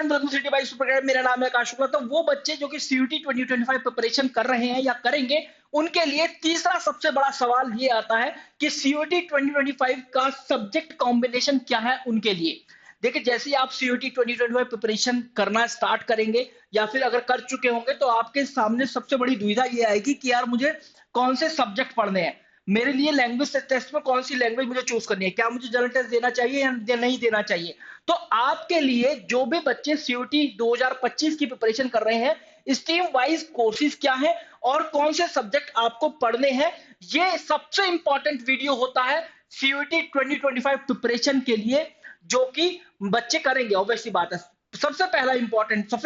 Everyone, welcome city bikes programme. मेरा नाम है आकाश शुक्ला। तो वो बच्चे जो कि सीयूटी 2025 प्रिपरेशन कर रहे हैं या करेंगे, उनके लिए तीसरा सबसे बड़ा सवाल ये आता है कि सीयूटी 2025 का सब्जेक्ट कॉम्बिनेशन क्या है उनके लिए। देखिए, जैसे ही आप सीयूटी 2025 प्रिपरेशन करना स्टार्ट करेंगे या फिर अगर कर चुके होंगे, तो आपके सामने सबसे बड़ी दुविधा ये आएगी कि यार मुझे कौन से सब्जेक्ट पढ़ने हैं। मेरे लिए लैंग्वेज टेस्ट में कौन सी लैंग्वेज मुझे चूज करनी है, क्या मुझे जनरल टेस्ट देना चाहिए या नहीं देना चाहिए। तो आपके लिए जो भी बच्चे सीयूटी 2025 की प्रिपरेशन कर रहे हैं, स्ट्रीम वाइज कोर्सेज क्या है और कौन से सब्जेक्ट आपको पढ़ने हैं, ये सबसे इंपॉर्टेंट वीडियो होता है सीयूटी 2025 प्रिपरेशन के लिए, जो कि बच्चे करेंगे। ऑब्वियसली बात है, सबसे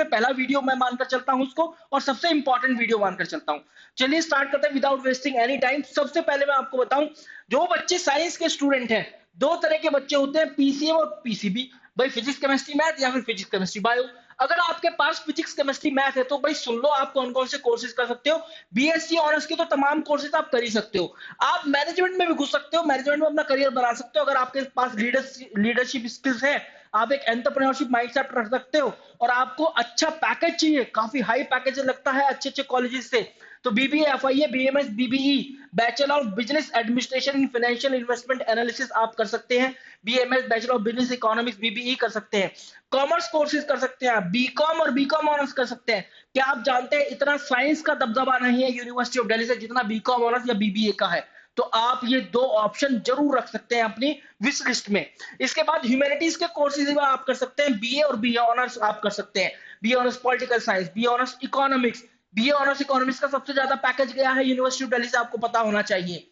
पहला वीडियो मैं मानकर चलता हूं उसको, और सबसे इंपॉर्टेंट वीडियो मानकर चलता हूं। चलिए स्टार्ट करते हैं विदाउट वेस्टिंग एनी टाइम। सबसे पहले मैं आपको बताऊं, जो बच्चे साइंस के स्टूडेंट हैं, दो तरह के बच्चे होते हैं, पीसीएम और पीसीबी। भाई फिजिक्स केमिस्ट्री मैथ या फिर फिजिक्स केमिस्ट्री बायो। अगर आपके पास फिजिक्स केमिस्ट्री मैथ है तो भाई सुन लो, आप कौन कौन से कोर्सेज कर सकते हो। बीएससी ऑनर्स के तो तमाम कोर्सेज आप कर ही सकते हो। आप मैनेजमेंट में भी घुस सकते हो, मैनेजमेंट में अपना करियर बना सकते हो। अगर आपके पास लीडरशिप स्किल्स है, आप एक एंटरप्रेन्योरशिप माइंडसेट रख सकते हो, और आपको अच्छा पैकेज चाहिए, काफी हाई पैकेज लगता है अच्छे अच्छे कॉलेजेस से, तो BBA, FIA, BMS, BBE, bachelor of business administration in financial investment analysis आप कर सकते हैं। BMS, bachelor of business economics, BBE कर सकते हैं। कॉमर्स कोर्सेज कर सकते हैं, बीकॉम और बीकॉम ऑनर्स कर सकते हैं। क्या आप जानते हैं इतना साइंस का दबदबा नहीं है यूनिवर्सिटी ऑफ दिल्ली से जितना बीकॉम ऑनर्स या बीबीए का है। तो आप ये दो ऑप्शन जरूर रख सकते हैं अपनी विश लिस्ट में। इसके बाद ह्यूमैनिटीज के कोर्सेज आप कर सकते हैं, बीए और बीए ऑनर्स आप कर सकते हैं। BA honours political science, BA honours economics. BA honours economics का सबसे ज्यादा पैकेज गया है यूनिवर्सिटी ऑफ दिल्ली से, आपको पता होना चाहिए।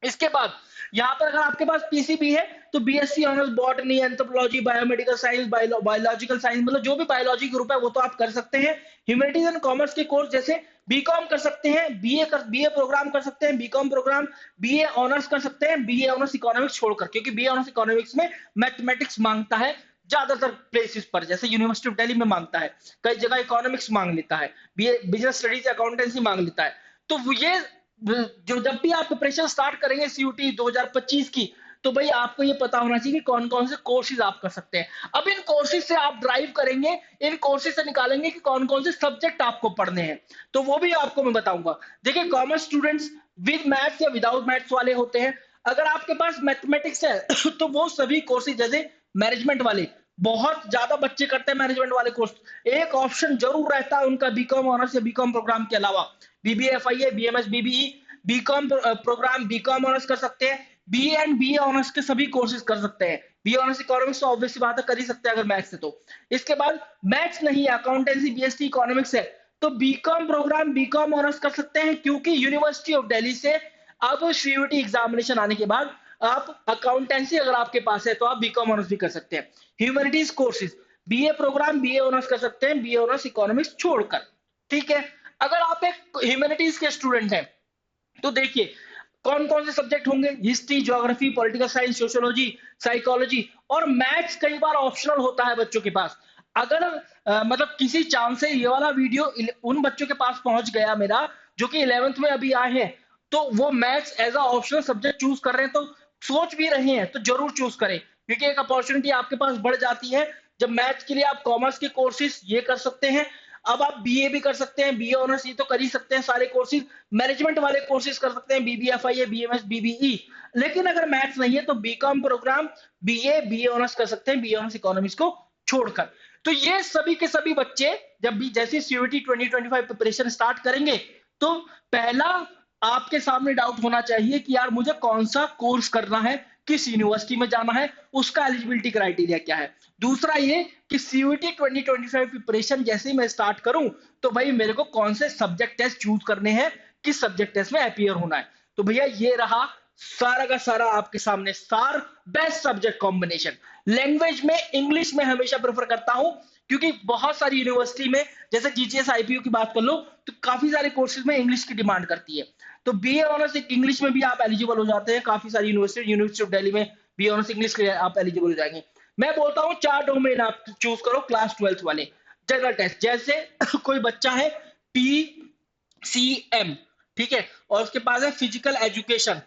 इसके बाद यहाँ पर अगर आपके पास पीसीबी है तो BSc honours botany, anthropology, biomedical science, biological science, मतलब जो भी बायोलॉजी ग्रुप है वो तो आप कर सकते हैं। ह्यूमैनिटीज एंड कॉमर्स के कोर्स जैसे बीकॉम कर सकते हैं, बीए प्रोग्राम कर सकते हैं, बीकॉम प्रोग्राम, बीए ऑनर्स कर सकते हैं, बीए ऑनर्स इकोनॉमिक्स छोड़कर, क्योंकि बीए ऑनर्स इकोनॉमिक्स में मैथमेटिक्स मांगता है ज्यादातर प्लेसेस पर, जैसे यूनिवर्सिटी ऑफ दिल्ली में मांगता है, कई जगह इकोनॉमिक्स मांग लेता है, बीए बिजनेस स्टडीज अकाउंटेंसी मांग लेता है। तो ये जो जब भी आप प्रिपरेशन स्टार्ट करेंगे सीयूटी 2025 की, तो भाई आपको ये पता होना चाहिए कि कौन कौन से कोर्सेज आप कर सकते हैं। अब इन कोर्सेज से आप ड्राइव करेंगे, इन कोर्सेज से निकालेंगे कि कौन कौन से सब्जेक्ट आपको पढ़ने हैं, तो वो भी आपको मैं बताऊंगा। देखिए, कॉमर्स स्टूडेंट्स विद मैथ्स या विदाउट मैथ्स वाले होते हैं। अगर आपके पास मैथमेटिक्स है तो वो सभी कोर्सेज, जैसे मैनेजमेंट वाले, बहुत ज्यादा बच्चे करते हैं मैनेजमेंट वाले कोर्स। एक ऑप्शन जरूर रहता है उनका बीकॉम ऑनर्स या बीकॉम प्रोग्राम के अलावा, BBA, FIA, BMS, BBE, BCom programme, BCom honours कर सकते हैं। बीए एंड बीए ऑनर्स के सभी कोर्सेज कर सकते हैं। बीए ऑनर्स इकोनॉमिक्स तो ऑब्वियस बात है, कर ही सकते हैं अगर मैथ्स है तो। इसके बाद मैथ्स नहीं है, अकाउंटेंसी, बीएसटी, इकोनॉमिक्स है, तो बीकॉम प्रोग्राम, बीकॉम ऑनर्स कर सकते हैं, क्योंकि यूनिवर्सिटी ऑफ दिल्ली से अब सीयूटी एग्जामिनेशन आने के बाद आप अकाउंटेंसी अगर आपके पास है तो आप बीकॉम ऑनर्स भी कर सकते हैं। Humanities courses, BA programme, BA honours कर सकते हैं, बीए ऑनर्स इकोनॉमिक्स छोड़कर। ठीक है, अगर आप एक ह्यूमैनिटीज के स्टूडेंट हैं तो देखिए कौन कौन से सब्जेक्ट होंगे। History, geography, political science, sociology, psychology, और मैथ्स कई बार ऑप्शनल होता है बच्चों के पास। अगर मतलब किसी चांस से ये वाला वीडियो उन बच्चों के पास पहुंच गया मेरा, जो कि 11th में अभी आए हैं, तो वो maths as a optional subject choose कर रहे हैं, तो सोच भी रहे हैं, तो जरूर चूज करें, क्योंकि एक अपॉर्चुनिटी आपके पास बढ़ जाती है जब मैथ्स के लिए आप कॉमर्स के कोर्सेज ये कर सकते हैं। अब आप बीए भी कर सकते हैं, बीए ऑनर्स ये तो कर ही सकते हैं सारे कोर्सेज। मैनेजमेंट वाले कोर्सेज कर सकते हैं, बीबीए, एफआईए, बीएमएस, बीबीई। लेकिन अगर मैथ्स नहीं है तो BCom programme, BA, BA honours कर सकते हैं, बीए ऑनर्स इकोनॉमिक्स को छोड़कर। तो ये सभी के सभी बच्चे जब भी जैसे सीयूटी 2025 प्रिपरेशन स्टार्ट करेंगे, तो पहला आपके सामने डाउट होना चाहिए कि यार मुझे कौन सा कोर्स करना है, किस यूनिवर्सिटी में जाना है, उसका एलिजिबिलिटी क्राइटेरिया क्या है। दूसरा ये कि सीयूटी 2025 प्रिपरेशन जैसे ही मैं स्टार्ट करूं, तो भाई मेरे को कौन से सब्जेक्ट टेस्ट चूज करने हैं, किस सब्जेक्ट टेस्ट में अपीयर होना है। तो भैया ये रहा सारा का सारा आपके सामने सार, बेस्ट सब्जेक्ट कॉम्बिनेशन। लैंग्वेज में इंग्लिश में हमेशा प्रेफर करता हूं, क्योंकि बहुत सारी यूनिवर्सिटी में, जैसे जीजीएस आईपीयू की बात कर लो, तो काफी सारे कोर्सेज में इंग्लिश की डिमांड करती है। तो बीए ऑनर्स इंग्लिश में भी आप एलिजिबल हो जाते हैं। काफी सारी यूनिवर्सिटी ऑफ दिल्ली में बीए ऑनर्स इंग्लिश के लिए आप एलिजिबल हो जाएंगे। मैं बोलता हूँ 4 डोमेन आप चूज करो क्लास 12th वाले। जनरल टेस्ट, जैसे कोई बच्चा है पीसीएम, ठीक है, और उसके पास है फिजिकल एजुकेशन,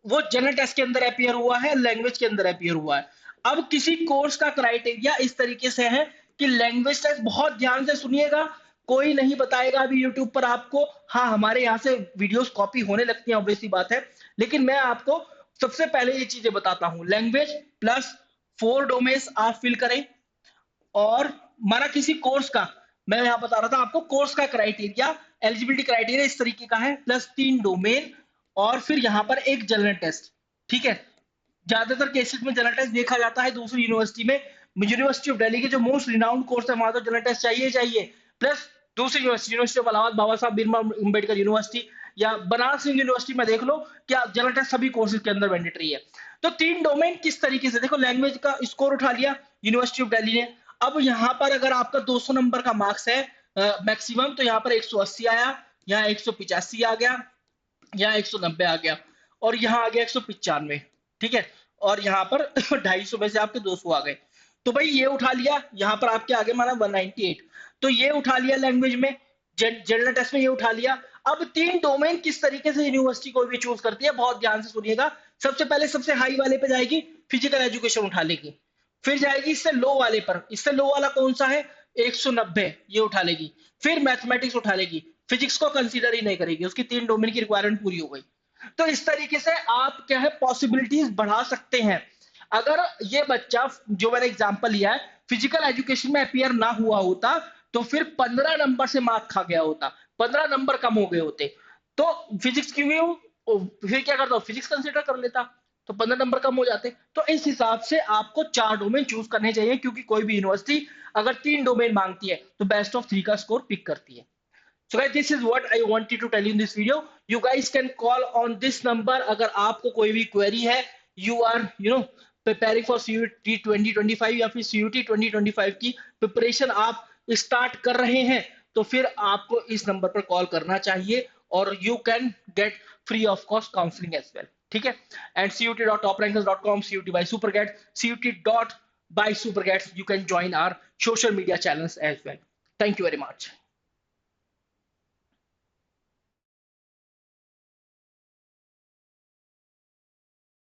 वो जनरल टेस्ट के अंदर अपीयर हुआ है, लैंग्वेज के अंदर अपीयर हुआ है। अब किसी कोर्स का क्राइटेरिया इस तरीके से है कि लैंग्वेज टेस्ट बहुत ध्यान से सुनिएगा, कोई नहीं बताएगा अभी यूट्यूब पर आपको। हाँ, हमारे यहाँ से वीडियोस कॉपी होने लगती हैं, ऑब्वियस सी बात है, लेकिन मैं आपको सबसे पहले ये चीजें बताता हूँ। लैंग्वेज प्लस 4 डोमेन्स आप फिल करें, और माना किसी कोर्स का, मैं यहाँ बता रहा था आपको कोर्स का क्राइटेरिया, एलिजिबिलिटी क्राइटेरिया इस तरीके का है, प्लस 3 डोमेन, और फिर यहाँ पर एक जनरल टेस्ट। ठीक है, ज्यादातर केसेस में जनरल टेस्ट देखा जाता है दूसरी यूनिवर्सिटी में, यूनिवर्सिटी ऑफ दिल्ली के जो मोस्ट रिनाउंड कोर्स है वहां तो जनरल टेस्ट चाहिए चाहिए, प्लस दूसरी university, university of Allahabad, Baba Saheb Bhimrao Ambedkar university, या बनारस हिंदू यूनिवर्सिटी में देख लो, क्या जनरल टेस्ट सभी कोर्सेज के अंदर मैंडेटरी है। तो 3 डोमेन किस तरीके से, देखो लैंग्वेज का स्कोर उठा लिया यूनिवर्सिटी ऑफ दिल्ली ने। अब यहाँ पर अगर आपका 200 नंबर का मार्क्स है मैक्सिमम, तो यहाँ पर 180 आया, यहाँ 185 आ गया, यहाँ 190 आ गया, और यहाँ आ गया 195। ठीक है, और यहाँ पर 250 में से आपके 200 आ गए। तो भाई ये उठा लिया, यहाँ पर आपके आगे माना 198, तो ये उठा लिया लैंग्वेज में, जनरल टेस्ट में ये उठा लिया। अब 3 डोमेन किस तरीके से यूनिवर्सिटी कोई भी चूज करती है, बहुत ध्यान से सुनिएगा। सबसे पहले सबसे हाई वाले पे जाएगी, फिजिकल एजुकेशन उठा लेगी, फिर जाएगी इससे लो वाले पर, इससे लो वाला कौन सा है, 190, ये उठा लेगी, फिर मैथमेटिक्स उठा लेगी, फिजिक्स को कंसीडर ही नहीं करेगी, उसकी 3 डोमेन की रिक्वायरमेंट पूरी हो गई। तो इस तरीके से आप क्या है पॉसिबिलिटीज बढ़ा सकते हैं। अगर ये बच्चा, जो मैंने एग्जांपल लिया है, फिजिकल एजुकेशन में अपियर ना हुआ होता, तो फिर 15 नंबर से मार्क खा गया होता, 15 नंबर कम हो गए होते। तो फिजिक्स क्यों, फिर क्या करता, फिजिक्स कंसीडर कर लेता, तो 15 नंबर कम हो जाते। तो इस हिसाब से आपको 4 डोमेन चूज करने चाहिए, क्योंकि कोई भी यूनिवर्सिटी अगर 3 डोमेन मांगती है तो बेस्ट ऑफ 3 का स्कोर पिक करती है। So guys, this is what I wanted to tell you in this video. You guys can call on this number अगर आपको कोई भी क्वेरी है, you are preparing for CUT 2025 या फिर CUT 2025 की प्रिपरेशन आप स्टार्ट कर रहे हैं, तो फिर आपको इस नंबर पर कॉल करना चाहिए, और you can get free of cost counseling as well. ठीक है, and CUT.toprankers.com, CUT by Superget, CUT by Superget, you can join our social media channels as well. Thank you very much.